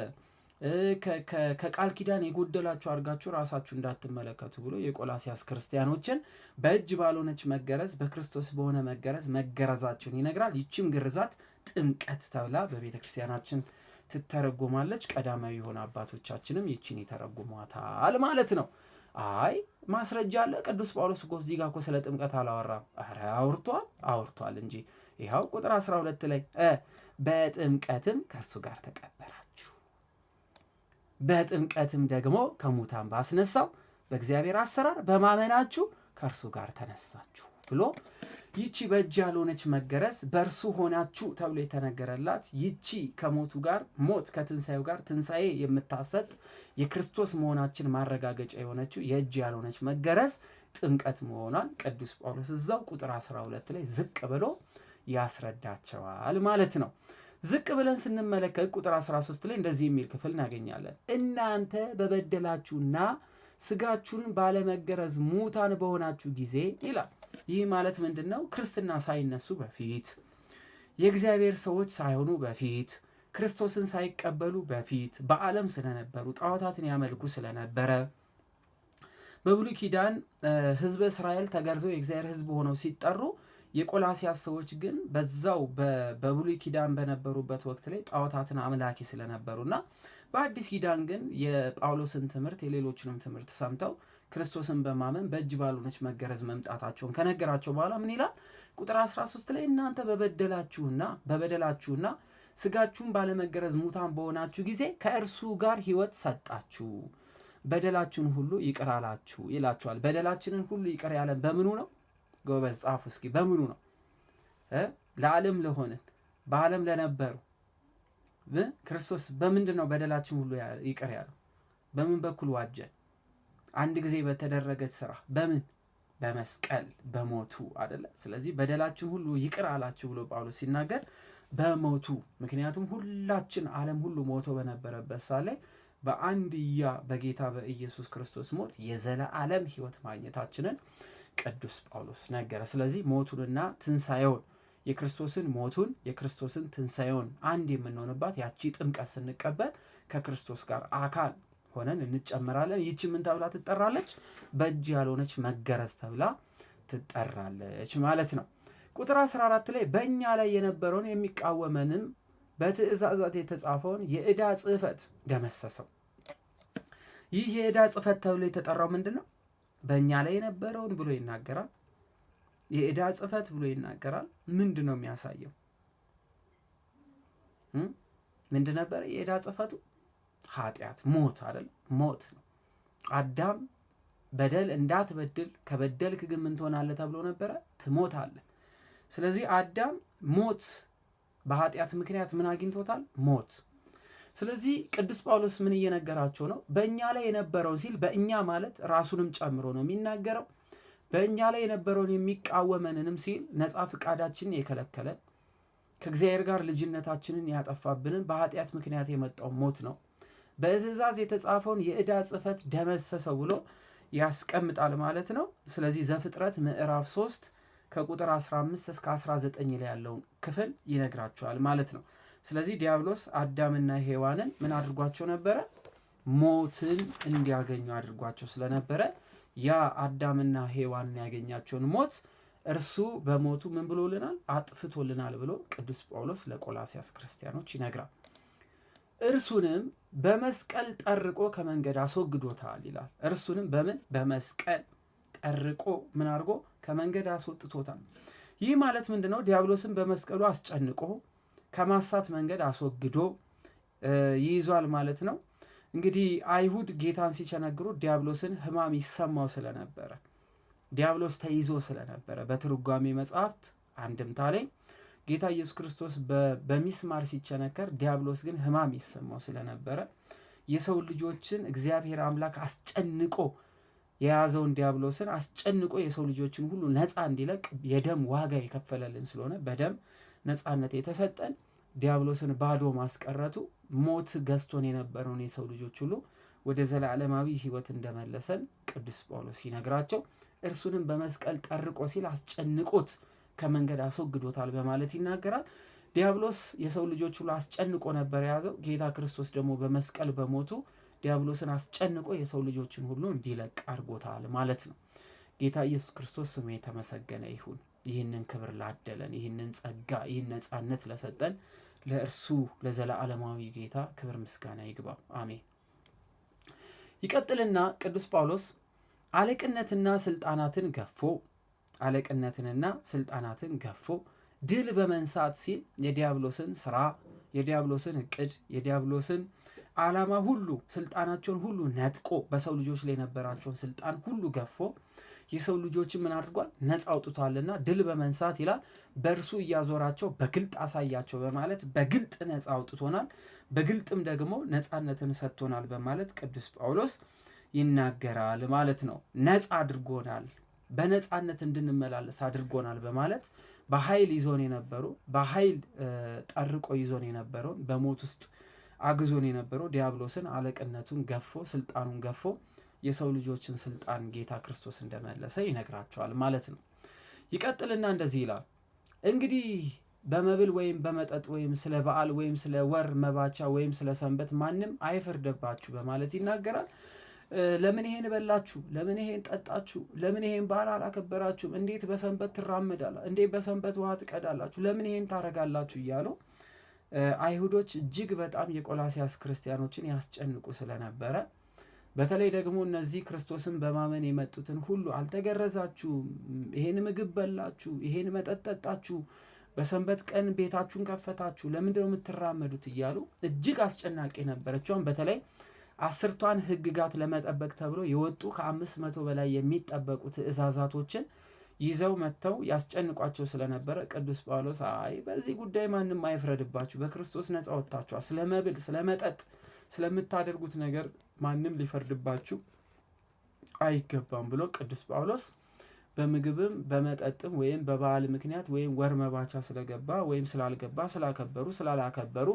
ከቃል ኪዳን የጎደላችሁ አድርጋችሁ ራሳችሁ እንዳትመለከቱ ብሎ የቆላሲያስ ክርስቲያኖችን በእጅ ባልሆነች መገረዝ በክርስቶስ በሆነ መገረዝ መገረዛቸውን ይነግራል። ይችም ግርዛት ጥምቀት ተብላ በቤተ ክርስቲያናችን ትተረጎማለች። ቀዳማዊ የሆነ አባቶቻችንም ይችን ይተረጉሟታል ማለት ነው። አይ ማስረጃ አለ። ቅዱስ ጳውሎስ እኮ እዚህ ጋር እኮ ስለ ጥምቀት አላወራም። ኧረ አውርቷል እንጂ ይኸው ቁጥር 12 ላይ በጥምቀትም ከእርሱ ጋር ተቀበራችሁ፣ በጥምቀትም ደግሞ ከሙታን ባስነሳው በእግዚአብሔር አሰራር በማመናችሁ ከእርሱ ጋር ተነሳችሁ ብሎ ይቺ በእጅ ያልሆነች መገረዝ በእርሱ ሆናችሁ ተብሎ የተነገረላት ይቺ ከሞቱ ጋር ሞት ከትንሣኤው ጋር ትንሣኤ የምታሰጥ የክርስቶስ መሆናችን ማረጋገጫ የሆነችው የእጅ ያልሆነች መገረዝ ጥምቀት መሆኗን ቅዱስ ጳውሎስ እዛው ቁጥር 12 ላይ ዝቅ ብሎ ያስረዳቸዋል ማለት ነው። ዝቅ ብለን ስንመለከት ቁጥር 13 ላይ እንደዚህ የሚል ክፍል እናገኛለን። እናንተ በበደላችሁና ስጋችሁን ባለመገረዝ ሙታን በሆናችሁ ጊዜ ይላል። ይህ ማለት ምንድን ነው? ክርስትና ሳይነሱ በፊት የእግዚአብሔር ሰዎች ሳይሆኑ በፊት ክርስቶስን ሳይቀበሉ በፊት በዓለም ስለነበሩ ጣዖታትን ያመልኩ ስለነበረ በብሉይ ኪዳን ሕዝበ እስራኤል ተገርዘው የእግዚአብሔር ሕዝብ ሆነው ሲጠሩ የቆላሲያስ ሰዎች ግን በዛው በብሉይ ኪዳን በነበሩበት ወቅት ላይ ጣዖታትን አምላኪ ስለነበሩና በአዲስ ኪዳን ግን የጳውሎስን ትምህርት የሌሎችንም ትምህርት ሰምተው ክርስቶስን በማመን በእጅ ባልሆነች መገረዝ መምጣታቸውን ከነገራቸው በኋላ ምን ይላል? ቁጥር 13 ላይ እናንተ በበደላችሁና ስጋችሁን ባለመገረዝ ሙታን በሆናችሁ ጊዜ ከእርሱ ጋር ሕይወት ሰጣችሁ፣ በደላችሁን ሁሉ ይቅር አላችሁ ይላችኋል። በደላችንን ሁሉ ይቅር ያለን በምኑ ነው? ጎበዝ ጻፉ እስኪ። በምኑ ነው? ለዓለም ለሆንን በዓለም ለነበሩ ክርስቶስ በምንድን ነው በደላችን ሁሉ ይቅር ያለው? በምን በኩል ዋጀን? አንድ ጊዜ በተደረገች ስራ። በምን? በመስቀል በሞቱ አይደለ? ስለዚህ በደላችን ሁሉ ይቅር አላችሁ ብሎ ጳውሎስ ሲናገር በሞቱ። ምክንያቱም ሁላችን ዓለም ሁሉ ሞቶ በነበረበት ሳለ በአንድያ በጌታ በኢየሱስ ክርስቶስ ሞት የዘላለም ሕይወት ማግኘታችንን ቅዱስ ጳውሎስ ነገረ። ስለዚህ ሞቱንና ትንሣኤውን የክርስቶስን ሞቱን የክርስቶስን ትንሣኤውን አንድ የምንሆንባት ያቺ ጥምቀት ስንቀበል ከክርስቶስ ጋር አካል ሆነን እንጨምራለን። ይቺ ምን ተብላ ትጠራለች? በእጅ ያልሆነች መገረዝ ተብላ ትጠራለች ማለት ነው። ቁጥር 14 ላይ በእኛ ላይ የነበረውን የሚቃወመንም በትእዛዛት የተጻፈውን የዕዳ ጽሕፈት ደመሰሰው። ይህ የዕዳ ጽሕፈት ተብሎ የተጠራው ምንድን ነው? በእኛ ላይ የነበረውን ብሎ ይናገራል። የዕዳ ጽሕፈት ብሎ ይናገራል። ምንድን ነው የሚያሳየው? ምንድን ነበረ የዕዳ ጽሕፈቱ? ኃጢአት፣ ሞት አይደል? ሞት ነው። አዳም በደል እንዳትበድል ከበደልክ ግን ምን ትሆናለህ ተብሎ ነበረ? ትሞታለህ። ስለዚህ አዳም ሞት በኃጢአት ምክንያት ምን አግኝቶታል? ሞት። ስለዚህ ቅዱስ ጳውሎስ ምን እየነገራቸው ነው? በእኛ ላይ የነበረውን ሲል በእኛ ማለት ራሱንም ጨምሮ ነው የሚናገረው። በእኛ ላይ የነበረውን የሚቃወመንንም ሲል ነፃ ፍቃዳችንን የከለከለን ከእግዚአብሔር ጋር ልጅነታችንን ያጠፋብንን በኃጢአት ምክንያት የመጣው ሞት ነው። በትእዛዝ የተጻፈውን የዕዳ ጽሕፈት ደመሰሰው ብሎ ያስቀምጣል ማለት ነው። ስለዚህ ዘፍጥረት ምዕራፍ 3 ከቁጥር 15 እስከ 19 ላይ ያለውን ክፍል ይነግራቸዋል ማለት ነው። ስለዚህ ዲያብሎስ አዳምና ሔዋንን ምን አድርጓቸው ነበረ? ሞትን እንዲያገኙ አድርጓቸው ስለነበረ ያ አዳምና ሔዋንን ያገኛቸውን ሞት እርሱ በሞቱ ምን ብሎልናል? አጥፍቶልናል ብሎ ቅዱስ ጳውሎስ ለቆላስያስ ክርስቲያኖች ይነግራል። እርሱንም በመስቀል ጠርቆ ከመንገድ አስወግዶታል ይላል። እርሱንም በምን? በመስቀል ጠርቆ ምን አድርጎ ከመንገድ አስወጥቶታል። ይህ ማለት ምንድነው? ዲያብሎስን በመስቀሉ አስጨንቆ ከማሳት መንገድ አስወግዶ ይይዟል ማለት ነው። እንግዲህ አይሁድ ጌታን ሲቸነግሩ ዲያብሎስን ሕማም ይሰማው ስለነበረ ዲያብሎስ ተይዞ ስለነበረ በትርጓሜ መጽሐፍት አንድምታ ላይ ጌታ ኢየሱስ ክርስቶስ በሚስማር ሲቸነከር ዲያብሎስ ግን ሕማም ይሰማው ስለነበረ የሰው ልጆችን እግዚአብሔር አምላክ አስጨንቆ የያዘውን ዲያብሎስን አስጨንቆ የሰው ልጆችን ሁሉ ነፃ እንዲለቅ የደም ዋጋ የከፈለልን ስለሆነ በደም ነፃነት የተሰጠን ዲያብሎስን ባዶ ማስቀረቱ ሞት ገዝቶን የነበረውን የሰው ልጆች ሁሉ ወደ ዘላለማዊ ሕይወት እንደመለሰን ቅዱስ ጳውሎስ ሲነግራቸው እርሱንም በመስቀል ጠርቆ ሲል አስጨንቆት ከመንገድ አስወግዶታል በማለት ይናገራል። ዲያብሎስ የሰው ልጆች ሁሉ አስጨንቆ ነበር የያዘው። ጌታ ክርስቶስ ደግሞ በመስቀል በሞቱ ዲያብሎስን አስጨንቆ የሰው ልጆችን ሁሉ እንዲለቅ አድርጎታል ማለት ነው። ጌታ ኢየሱስ ክርስቶስ ስሙ የተመሰገነ ይሁን። ይህንን ክብር ላደለን፣ ይህንን ጸጋ፣ ይህን ነጻነት ለሰጠን ለእርሱ ለዘላለማዊ ጌታ ክብር ምስጋና ይግባው። አሜን። ይቀጥልና ቅዱስ ጳውሎስ አለቅነትና ስልጣናትን ገፎ ድል በመንሳት ሲል የዲያብሎስን ስራ፣ የዲያብሎስን እቅድ፣ የዲያብሎስን ዓላማ ሁሉ ስልጣናቸውን ሁሉ ነጥቆ በሰው ልጆች ላይ የነበራቸውን ስልጣን ሁሉ ገፎ የሰው ልጆችን ምን አድርጓል? ነፃ አውጥቷልና ድል በመንሳት ይላል በእርሱ እያዞራቸው በግልጥ አሳያቸው በማለት በግልጥ ነፃ አውጥቶናል፣ በግልጥም ደግሞ ነፃነትን ሰጥቶናል በማለት ቅዱስ ጳውሎስ ይናገራል ማለት ነው። ነፃ አድርጎናል፣ በነፃነት እንድንመላለስ አድርጎናል በማለት በኃይል ይዞን የነበሩ በኃይል ጠርቆ ይዞን የነበረውን በሞት ውስጥ አግዞን የነበረው ዲያብሎስን አለቅነቱን ገፎ ስልጣኑን ገፎ የሰው ልጆችን ስልጣን ጌታ ክርስቶስ እንደመለሰ ይነግራቸዋል ማለት ነው። ይቀጥልና እንደዚህ ይላል፣ እንግዲህ በመብል ወይም በመጠጥ ወይም ስለ በዓል ወይም ስለ ወር መባቻ ወይም ስለ ሰንበት ማንም አይፈርደባችሁ በማለት ይናገራል። ለምን ይሄን በላችሁ? ለምን ይሄን ጠጣችሁ? ለምን ይሄን በዓል አላከበራችሁም? እንዴት በሰንበት ትራመዳላችሁ? እንዴት በሰንበት ውሃ ትቀዳላችሁ? ለምን ይሄን ታረጋላችሁ? እያሉ አይሁዶች እጅግ በጣም የቆላስያስ ክርስቲያኖችን ያስጨንቁ ስለነበረ በተለይ ደግሞ እነዚህ ክርስቶስን በማመን የመጡትን ሁሉ አልተገረዛችሁም፣ ይሄን ምግብ በላችሁ፣ ይሄን መጠጥ ጠጣችሁ፣ በሰንበት ቀን ቤታችሁን ከፈታችሁ፣ ለምንድነው የምትራመዱት? እያሉ እጅግ አስጨናቂ ነበረችውን በተለይ 10ቷን ሕግጋት ለመጠበቅ ተብሎ የወጡ ከ500 በላይ የሚጠበቁ ትእዛዛቶችን ይዘው መጥተው ያስጨንቋቸው ስለነበረ ቅዱስ ጳውሎስ አይ በዚህ ጉዳይ ማንም አይፍረድባችሁ፣ በክርስቶስ ነፃ ወጥታችኋል፣ ስለ መብል ስለ መጠጥ ስለምታደርጉት ነገር ማንም ሊፈርድባችሁ አይገባም ብሎ ቅዱስ ጳውሎስ በምግብም በመጠጥም ወይም በበዓል ምክንያት ወይም ወር መባቻ ስለገባ ወይም ስላልገባ፣ ስላከበሩ ስላላከበሩ፣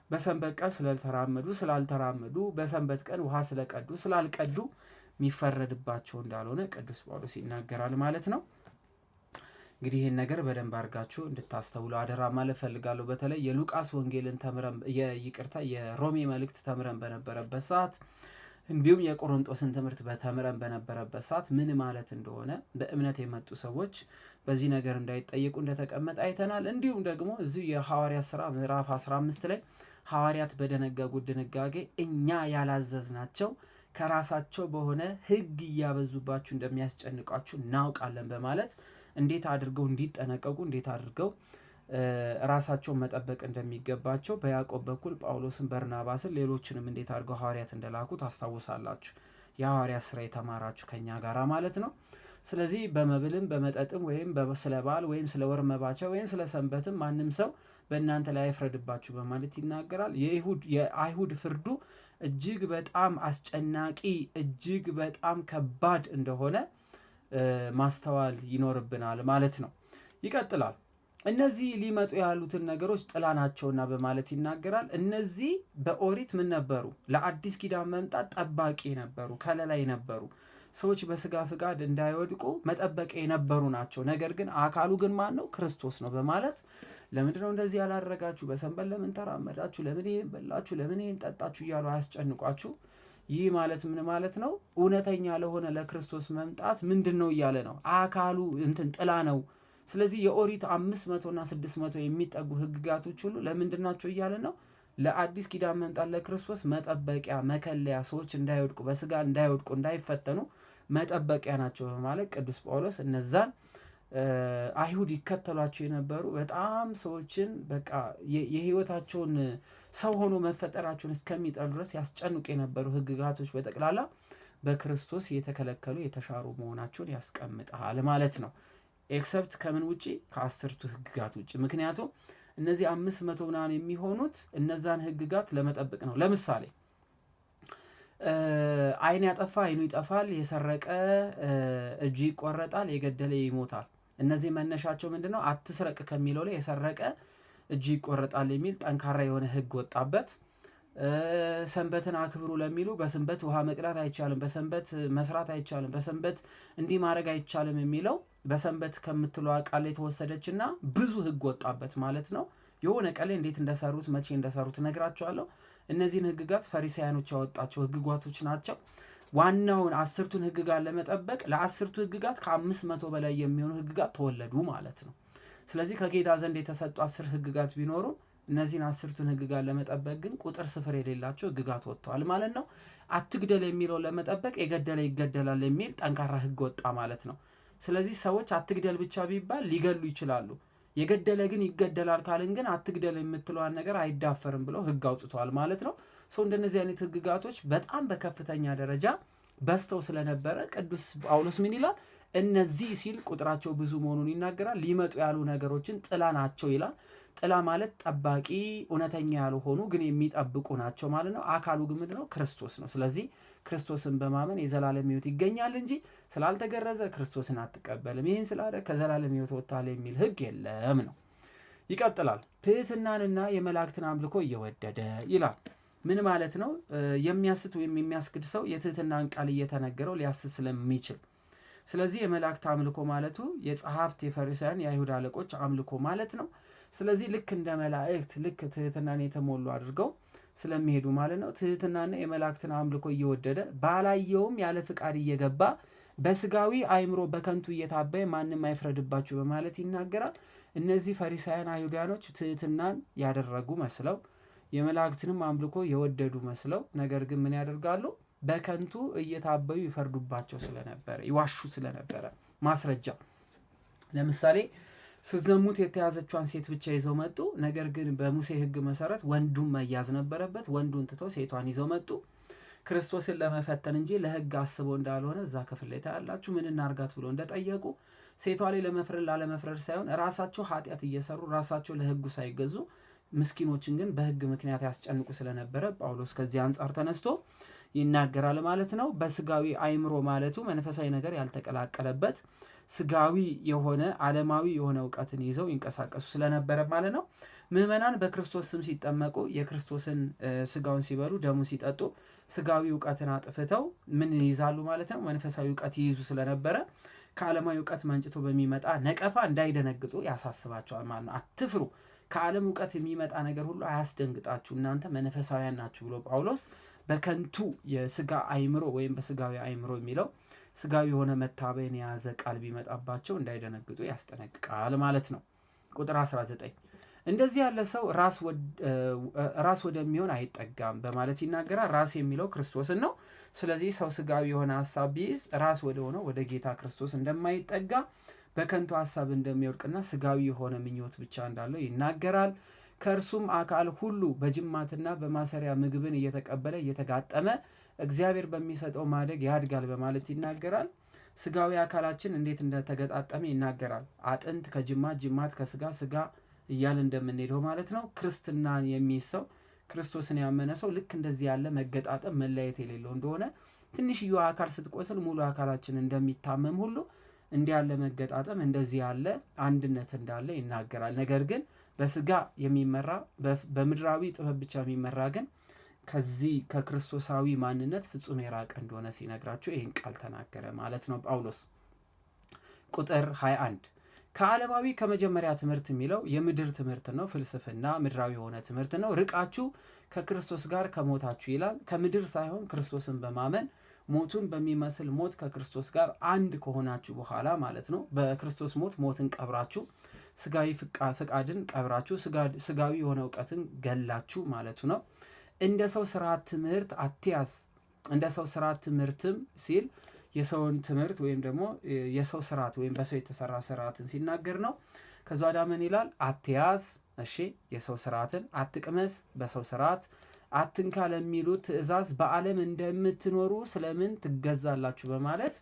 በሰንበት ቀን ስለተራመዱ ስላልተራመዱ፣ በሰንበት ቀን ውሃ ስለቀዱ ስላልቀዱ የሚፈረድባቸው እንዳልሆነ ቅዱስ ጳውሎስ ይናገራል ማለት ነው። እንግዲህ ይህን ነገር በደንብ አድርጋችሁ እንድታስተውሉ አደራ ማለት ፈልጋለሁ። በተለይ የሉቃስ ወንጌልን ተምረን የሮሜ መልእክት ተምረን በነበረበት ሰዓት እንዲሁም የቆሮንጦስን ትምህርት በተምረን በነበረበት ሰዓት ምን ማለት እንደሆነ በእምነት የመጡ ሰዎች በዚህ ነገር እንዳይጠየቁ እንደተቀመጠ አይተናል። እንዲሁም ደግሞ እዚሁ የሐዋርያት ሥራ ምዕራፍ 15 ላይ ሐዋርያት በደነገጉት ድንጋጌ እኛ ያላዘዝናቸው ከራሳቸው በሆነ ሕግ እያበዙባችሁ እንደሚያስጨንቋችሁ እናውቃለን በማለት እንዴት አድርገው እንዲጠነቀቁ እንዴት አድርገው ራሳቸውን መጠበቅ እንደሚገባቸው በያዕቆብ በኩል ጳውሎስን፣ በርናባስን፣ ሌሎችንም እንዴት አድርገው ሐዋርያት እንደላኩ ታስታውሳላችሁ። የሐዋርያት ሥራ የተማራችሁ ከኛ ጋራ ማለት ነው። ስለዚህ በመብልም በመጠጥም ወይም ስለ በዓል ወይም ስለ ወር መባቻ ወይም ስለ ሰንበትም ማንም ሰው በእናንተ ላይ አይፍረድባችሁ በማለት ይናገራል። የአይሁድ ፍርዱ እጅግ በጣም አስጨናቂ እጅግ በጣም ከባድ እንደሆነ ማስተዋል ይኖርብናል ማለት ነው። ይቀጥላል። እነዚህ ሊመጡ ያሉትን ነገሮች ጥላ ናቸውና በማለት ይናገራል። እነዚህ በኦሪት ምን ነበሩ? ለአዲስ ኪዳን መምጣት ጠባቂ ነበሩ፣ ከለላይ ነበሩ። ሰዎች በስጋ ፍቃድ እንዳይወድቁ መጠበቂያ የነበሩ ናቸው። ነገር ግን አካሉ ግን ማን ነው? ክርስቶስ ነው በማለት ለምንድን ነው እንደዚህ ያላረጋችሁ? በሰንበት ለምን ተራመዳችሁ? ለምን ይሄን በላችሁ? ለምን ይሄን ጠጣችሁ? እያሉ አያስጨንቋችሁ። ይህ ማለት ምን ማለት ነው? እውነተኛ ለሆነ ለክርስቶስ መምጣት ምንድን ነው እያለ ነው? አካሉ ጥላ ነው። ስለዚህ የኦሪት 500 እና 600 የሚጠጉ ህግጋቶች ሁሉ ለምንድን ናቸው እያለ ነው? ለአዲስ ኪዳን መምጣት ለክርስቶስ መጠበቂያ፣ መከለያ፣ ሰዎች እንዳይወድቁ በስጋ እንዳይወድቁ እንዳይፈተኑ መጠበቂያ ናቸው በማለት ቅዱስ ጳውሎስ እነዛን አይሁድ ይከተሏቸው የነበሩ በጣም ሰዎችን በቃ የህይወታቸውን ሰው ሆኖ መፈጠራቸውን እስከሚጠሉ ድረስ ያስጨንቁ የነበሩ ህግጋቶች በጠቅላላ በክርስቶስ የተከለከሉ የተሻሩ መሆናቸውን ያስቀምጣል ማለት ነው። ኤክሰፕት ከምን ውጪ? ከ10ቱ ህግጋት ውጪ። ምክንያቱም እነዚህ 500 ምናምን የሚሆኑት እነዛን ህግጋት ለመጠበቅ ነው። ለምሳሌ አይን ያጠፋ አይኑ ይጠፋል፣ የሰረቀ እጁ ይቆረጣል፣ የገደለ ይሞታል። እነዚህ መነሻቸው ምንድነው? አትስረቅ ከሚለው ላይ የሰረቀ እጁ ይቆረጣል የሚል ጠንካራ የሆነ ህግ ወጣበት። ሰንበትን አክብሩ ለሚሉ በሰንበት ውሃ መቅዳት አይቻልም፣ በሰንበት መስራት አይቻልም፣ በሰንበት እንዲህ ማድረግ አይቻልም የሚለው በሰንበት ከምትለው ቃል የተወሰደችና ብዙ ህግ ወጣበት ማለት ነው። የሆነ ቀን ላይ እንዴት እንደሰሩት መቼ እንደሰሩት እነግራቸዋለሁ። እነዚህን ህግጋት ፈሪሳውያኖች ያወጣቸው ህግጋቶች ናቸው። ዋናውን 10ቱን ህግጋት ለመጠበቅ ለ10ቱ ህግጋት ከ500 በላይ የሚሆኑ ህግጋት ተወለዱ ማለት ነው። ስለዚህ ከጌታ ዘንድ የተሰጡ 10 ህግጋት ቢኖሩ እነዚህን 10ቱን ህግጋት ለመጠበቅ ግን ቁጥር ስፍር የሌላቸው ህግጋት ወጥተዋል ማለት ነው። አትግደል የሚለው ለመጠበቅ የገደለ ይገደላል የሚል ጠንካራ ህግ ወጣ ማለት ነው። ስለዚህ ሰዎች አትግደል ብቻ ቢባል ሊገሉ ይችላሉ። የገደለ ግን ይገደላል ካልን ግን አትግደል የምትለዋን ነገር አይዳፈርም ብለው ህግ አውጥተዋል ማለት ነው። እንደነዚህ አይነት ህግጋቶች በጣም በከፍተኛ ደረጃ በስተው ስለነበረ ቅዱስ ጳውሎስ ምን ይላል? እነዚህ ሲል ቁጥራቸው ብዙ መሆኑን ይናገራል። ሊመጡ ያሉ ነገሮችን ጥላ ናቸው ይላል። ጥላ ማለት ጠባቂ፣ እውነተኛ ያልሆኑ ግን የሚጠብቁ ናቸው ማለት ነው። አካሉ ግን ምንድነው? ክርስቶስ ነው። ስለዚህ ክርስቶስን በማመን የዘላለም ህይወት ይገኛል እንጂ ስላልተገረዘ ክርስቶስን አትቀበልም፣ ይህን ስላደረግ ከዘላለም ህይወት ወጥተሃል የሚል ህግ የለም ነው። ይቀጥላል። ትህትናንና የመላእክትን አምልኮ እየወደደ ይላል። ምን ማለት ነው? የሚያስት ወይም የሚያስክድ ሰው የትህትናን ቃል እየተነገረው ሊያስት ስለሚችል፣ ስለዚህ የመላእክት አምልኮ ማለቱ የጸሐፍት የፈሪሳውያን የአይሁድ አለቆች አምልኮ ማለት ነው። ስለዚህ ልክ እንደ መላእክት ልክ ትህትናን የተሞሉ አድርገው ስለሚሄዱ ማለት ነው። ትህትናና የመላእክትን አምልኮ እየወደደ ባላየውም ያለ ፍቃድ እየገባ በስጋዊ አእምሮ በከንቱ እየታበየ ማንም አይፍረድባችሁ በማለት ይናገራል። እነዚህ ፈሪሳውያን አይሁዳኖች ትህትናን ያደረጉ መስለው የመላእክትንም አምልኮ የወደዱ መስለው ነገር ግን ምን ያደርጋሉ? በከንቱ እየታበዩ ይፈርዱባቸው ስለነበረ ይዋሹ ስለነበረ ማስረጃ ለምሳሌ ስዘሙት የተያዘቿን ሴት ብቻ ይዘው መጡ። ነገር ግን በሙሴ ህግ መሰረት ወንዱን መያዝ ነበረበት። ወንዱን ትተው ሴቷን ይዘው መጡ። ክርስቶስን ለመፈተን እንጂ ለህግ አስበው እንዳልሆነ እዛ ክፍል ላይ ታያላችሁ። ምን እናርጋት ብሎ እንደጠየቁ ሴቷ ላይ ለመፍረድ ላለመፍረድ ሳይሆን ራሳቸው ኃጢአት እየሰሩ ራሳቸው ለህጉ ሳይገዙ ምስኪኖችን ግን በህግ ምክንያት ያስጨንቁ ስለነበረ ጳውሎስ ከዚህ አንጻር ተነስቶ ይናገራል ማለት ነው። በስጋዊ አእምሮ ማለቱ መንፈሳዊ ነገር ያልተቀላቀለበት ስጋዊ የሆነ ዓለማዊ የሆነ እውቀትን ይዘው ይንቀሳቀሱ ስለነበረ ማለት ነው። ምዕመናን በክርስቶስ ስም ሲጠመቁ የክርስቶስን ስጋውን ሲበሉ ደሙ ሲጠጡ ስጋዊ እውቀትን አጥፍተው ምን ይይዛሉ ማለት ነው? መንፈሳዊ እውቀት ይይዙ ስለነበረ ከዓለማዊ እውቀት መንጭቶ በሚመጣ ነቀፋ እንዳይደነግጡ ያሳስባቸዋል ማለት ነው። አትፍሩ፣ ከዓለም እውቀት የሚመጣ ነገር ሁሉ አያስደንግጣችሁ፣ እናንተ መንፈሳውያን ናችሁ ብሎ ጳውሎስ በከንቱ የስጋ አእምሮ ወይም በስጋዊ አእምሮ የሚለው ስጋዊ የሆነ መታበይን የያዘ ቃል ቢመጣባቸው እንዳይደነግጡ ያስጠነቅቃል ማለት ነው። ቁጥር 19 እንደዚህ ያለ ሰው ራስ ወደሚሆን አይጠጋም በማለት ይናገራል። ራስ የሚለው ክርስቶስን ነው። ስለዚህ ሰው ስጋዊ የሆነ ሀሳብ ቢይዝ ራስ ወደ ሆነው ወደ ጌታ ክርስቶስ እንደማይጠጋ በከንቱ ሀሳብ እንደሚወድቅና ስጋዊ የሆነ ምኞት ብቻ እንዳለው ይናገራል። ከእርሱም አካል ሁሉ በጅማትና በማሰሪያ ምግብን እየተቀበለ እየተጋጠመ እግዚአብሔር በሚሰጠው ማደግ ያድጋል በማለት ይናገራል። ስጋዊ አካላችን እንዴት እንደተገጣጠመ ይናገራል። አጥንት ከጅማት፣ ጅማት ከስጋ፣ ስጋ እያለ እንደምንሄደው ማለት ነው። ክርስትናን የሚይዝ ሰው ክርስቶስን ያመነ ሰው ልክ እንደዚህ ያለ መገጣጠም መለያየት የሌለው እንደሆነ ትንሽዬ አካል ስትቆስል ሙሉ አካላችን እንደሚታመም ሁሉ እንዲህ ያለ መገጣጠም እንደዚህ ያለ አንድነት እንዳለ ይናገራል። ነገር ግን በስጋ የሚመራ በምድራዊ ጥበብ ብቻ የሚመራ ግን ከዚህ ከክርስቶሳዊ ማንነት ፍጹም የራቀ እንደሆነ ሲነግራቸው ይህን ቃል ተናገረ ማለት ነው ጳውሎስ። ቁጥር 21 ከዓለማዊ ከመጀመሪያ ትምህርት የሚለው የምድር ትምህርት ነው፣ ፍልስፍና ምድራዊ የሆነ ትምህርት ነው። ርቃችሁ ከክርስቶስ ጋር ከሞታችሁ ይላል። ከምድር ሳይሆን ክርስቶስን በማመን ሞቱን በሚመስል ሞት ከክርስቶስ ጋር አንድ ከሆናችሁ በኋላ ማለት ነው። በክርስቶስ ሞት ሞትን ቀብራችሁ ስጋዊ ፍቃድን ቀብራችሁ ስጋዊ የሆነ እውቀትን ገላችሁ ማለቱ ነው። እንደ ሰው ስርዓት ትምህርት አትያዝ። እንደ ሰው ስርዓት ትምህርትም ሲል የሰውን ትምህርት ወይም ደግሞ የሰው ስርዓት ወይም በሰው የተሰራ ስርዓትን ሲናገር ነው። ከዛ ወዲያ ምን ይላል? አትያዝ፣ እሺ፣ የሰው ስርዓትን አትቅመስ፣ በሰው ስርዓት አትንካ ለሚሉት ትእዛዝ በዓለም እንደምትኖሩ ስለምን ትገዛላችሁ በማለት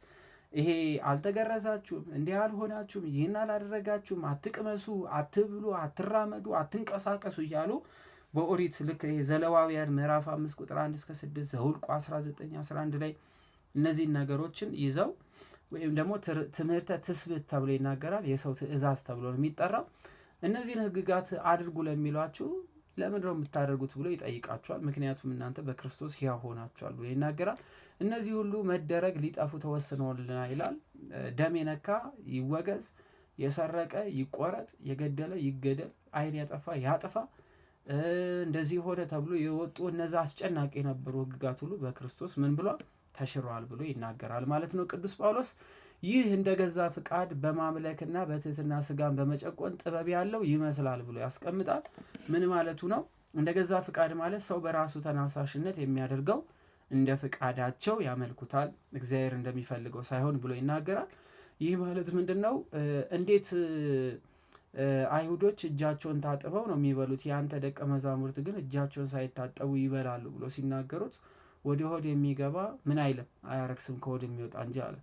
ይሄ አልተገረዛችሁም፣ እንዲህ አልሆናችሁም፣ ይህን አላደረጋችሁም፣ አትቅመሱ፣ አትብሉ፣ አትራመዱ፣ አትንቀሳቀሱ እያሉ በኦሪት ልክ ዘሌዋውያን ምዕራፍ 5 ቁጥር 1 እስከ 6 ዘኍልቍ 19 11 ላይ እነዚህን ነገሮችን ይዘው ወይም ደግሞ ትምህርተ ትስብእት ተብሎ ይናገራል። የሰው ትእዛዝ ተብሎ ነው የሚጠራው። እነዚህን ህግጋት አድርጉ ለሚሏችሁ ለምን ነው የምታደርጉት ብሎ ይጠይቃቸዋል። ምክንያቱም እናንተ በክርስቶስ ሕያው ሆናችኋል ብሎ ይናገራል። እነዚህ ሁሉ መደረግ ሊጠፉ ተወስነውልናል ይላል። ደም የነካ ይወገዝ፣ የሰረቀ ይቆረጥ፣ የገደለ ይገደል፣ ዓይን ያጠፋ ያጥፋ፣ እንደዚህ ሆነ ተብሎ የወጡ እነዛ አስጨናቂ የነበሩ ህግጋት ሁሉ በክርስቶስ ምን ብሏል? ተሽሯል ብሎ ይናገራል ማለት ነው ቅዱስ ጳውሎስ። ይህ እንደ ገዛ ፍቃድ በማምለክና በትህትና ስጋን በመጨቆን ጥበብ ያለው ይመስላል ብሎ ያስቀምጣል። ምን ማለቱ ነው? እንደ ገዛ ፍቃድ ማለት ሰው በራሱ ተነሳሽነት የሚያደርገው እንደ ፍቃዳቸው ያመልኩታል፣ እግዚአብሔር እንደሚፈልገው ሳይሆን ብሎ ይናገራል። ይህ ማለት ምንድን ነው? እንዴት አይሁዶች እጃቸውን ታጥበው ነው የሚበሉት፣ ያንተ ደቀ መዛሙርት ግን እጃቸውን ሳይታጠቡ ይበላሉ ብሎ ሲናገሩት ወደ ሆድ የሚገባ ምን አይልም አያረክስም ከሆድ የሚወጣ እንጂ አለ።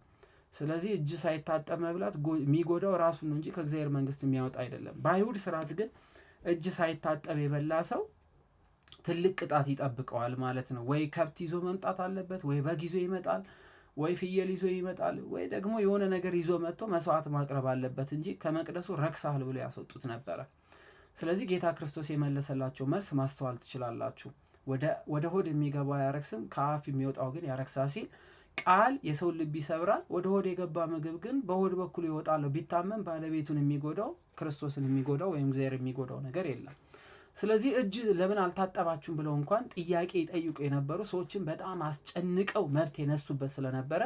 ስለዚህ እጅ ሳይታጠብ መብላት የሚጎዳው ራሱን ነው እንጂ ከእግዚአብሔር መንግስት የሚያወጣ አይደለም። በአይሁድ ስርዓት ግን እጅ ሳይታጠብ የበላ ሰው ትልቅ ቅጣት ይጠብቀዋል ማለት ነው። ወይ ከብት ይዞ መምጣት አለበት፣ ወይ በግ ይዞ ይመጣል፣ ወይ ፍየል ይዞ ይመጣል፣ ወይ ደግሞ የሆነ ነገር ይዞ መጥቶ መስዋዕት ማቅረብ አለበት እንጂ ከመቅደሱ ረክሳል ብሎ ያስወጡት ነበረ። ስለዚህ ጌታ ክርስቶስ የመለሰላቸው መልስ ማስተዋል ትችላላችሁ። ወደ ሆድ የሚገባው አያረክስም፣ ከአፍ የሚወጣው ግን ያረክሳ ሲል ቃል የሰው ልብ ይሰብራል። ወደ ሆድ የገባ ምግብ ግን በሆድ በኩል ይወጣል። ቢታመም ባለቤቱን የሚጎዳው ክርስቶስን የሚጎዳው ወይም እግዚአብሔር የሚጎዳው ነገር የለም። ስለዚህ እጅ ለምን አልታጠባችሁም ብለው እንኳን ጥያቄ ይጠይቁ የነበሩ ሰዎችን በጣም አስጨንቀው መብት የነሱበት ስለነበረ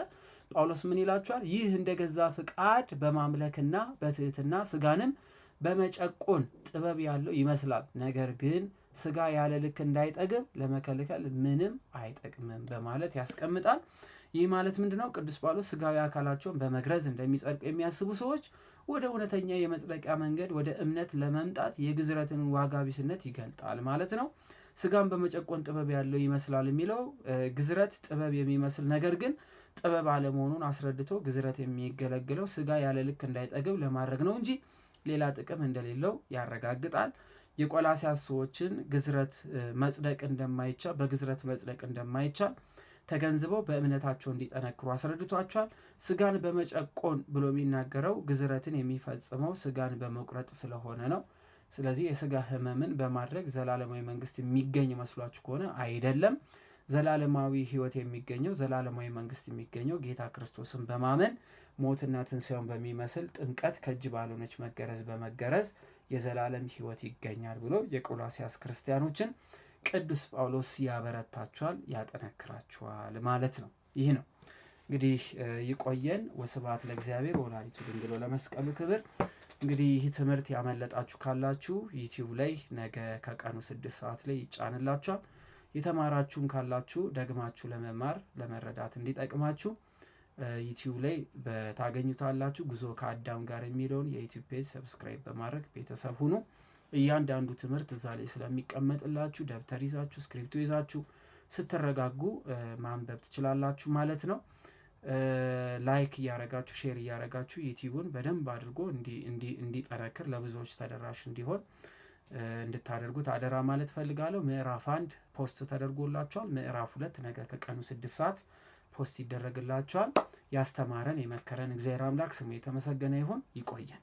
ጳውሎስ ምን ይላቸዋል? ይህ እንደ ገዛ ፍቃድ በማምለክና በትህትና ስጋንም በመጨቆን ጥበብ ያለው ይመስላል። ነገር ግን ስጋ ያለ ልክ እንዳይጠግብ ለመከልከል ምንም አይጠቅምም በማለት ያስቀምጣል። ይህ ማለት ምንድነው? ቅዱስ ጳውሎስ ስጋዊ አካላቸውን በመግረዝ እንደሚጸድቁ የሚያስቡ ሰዎች ወደ እውነተኛ የመጽደቂያ መንገድ ወደ እምነት ለመምጣት የግዝረትን ዋጋ ቢስነት ይገልጣል ማለት ነው። ስጋን በመጨቆን ጥበብ ያለው ይመስላል የሚለው ግዝረት ጥበብ የሚመስል ነገር ግን ጥበብ አለመሆኑን አስረድቶ ግዝረት የሚገለግለው ስጋ ያለ ልክ እንዳይጠግብ ለማድረግ ነው እንጂ ሌላ ጥቅም እንደሌለው ያረጋግጣል። የቆላስይስ ሰዎችን ግዝረት መጽደቅ እንደማይቻል በግዝረት መጽደቅ እንደማይቻል ተገንዝበው በእምነታቸው እንዲጠነክሩ አስረድቷቸዋል። ስጋን በመጨቆን ብሎ የሚናገረው ግዝረትን የሚፈጽመው ስጋን በመቁረጥ ስለሆነ ነው። ስለዚህ የስጋ ሕመምን በማድረግ ዘላለማዊ መንግስት የሚገኝ መስሏችሁ ከሆነ አይደለም። ዘላለማዊ ሕይወት የሚገኘው ዘላለማዊ መንግስት የሚገኘው ጌታ ክርስቶስን በማመን ሞትና ትንሣኤውን በሚመስል ጥምቀት ከእጅ ባልሆነች መገረዝ በመገረዝ የዘላለም ሕይወት ይገኛል ብሎ የቆላስይስ ክርስቲያኖችን ቅዱስ ጳውሎስ ያበረታቸዋል፣ ያጠነክራቸዋል ማለት ነው። ይህ ነው እንግዲህ ይቆየን። ወስብሐት ለእግዚአብሔር ወለወላዲቱ ድንግል ወለመስቀሉ ክብር። እንግዲህ ይህ ትምህርት ያመለጣችሁ ካላችሁ ዩቲዩብ ላይ ነገ ከቀኑ 6 ሰዓት ላይ ይጫንላችኋል። የተማራችሁም ካላችሁ ደግማችሁ ለመማር ለመረዳት እንዲጠቅማችሁ ዩቲዩብ ላይ ታገኙታላችሁ። ጉዞ ከአዳም ጋር የሚለውን የዩቲዩብ ፔጅ ሰብስክራይብ በማድረግ ቤተሰብ ሁኑ። እያንዳንዱ ትምህርት እዛ ላይ ስለሚቀመጥላችሁ ደብተር ይዛችሁ ስክሪፕቶ ይዛችሁ ስትረጋጉ ማንበብ ትችላላችሁ ማለት ነው። ላይክ እያረጋችሁ ሼር እያረጋችሁ ዩቲዩቡን በደንብ አድርጎ እንዲጠነክር ለብዙዎች ተደራሽ እንዲሆን እንድታደርጉት አደራ ማለት ፈልጋለሁ። ምዕራፍ 1 ፖስት ተደርጎላችኋል። ምዕራፍ 2 ነገ ከቀኑ 6 ሰዓት ፖስት ይደረግላችኋል። ያስተማረን የመከረን እግዚአብሔር አምላክ ስሙ የተመሰገነ ይሁን። ይቆየን።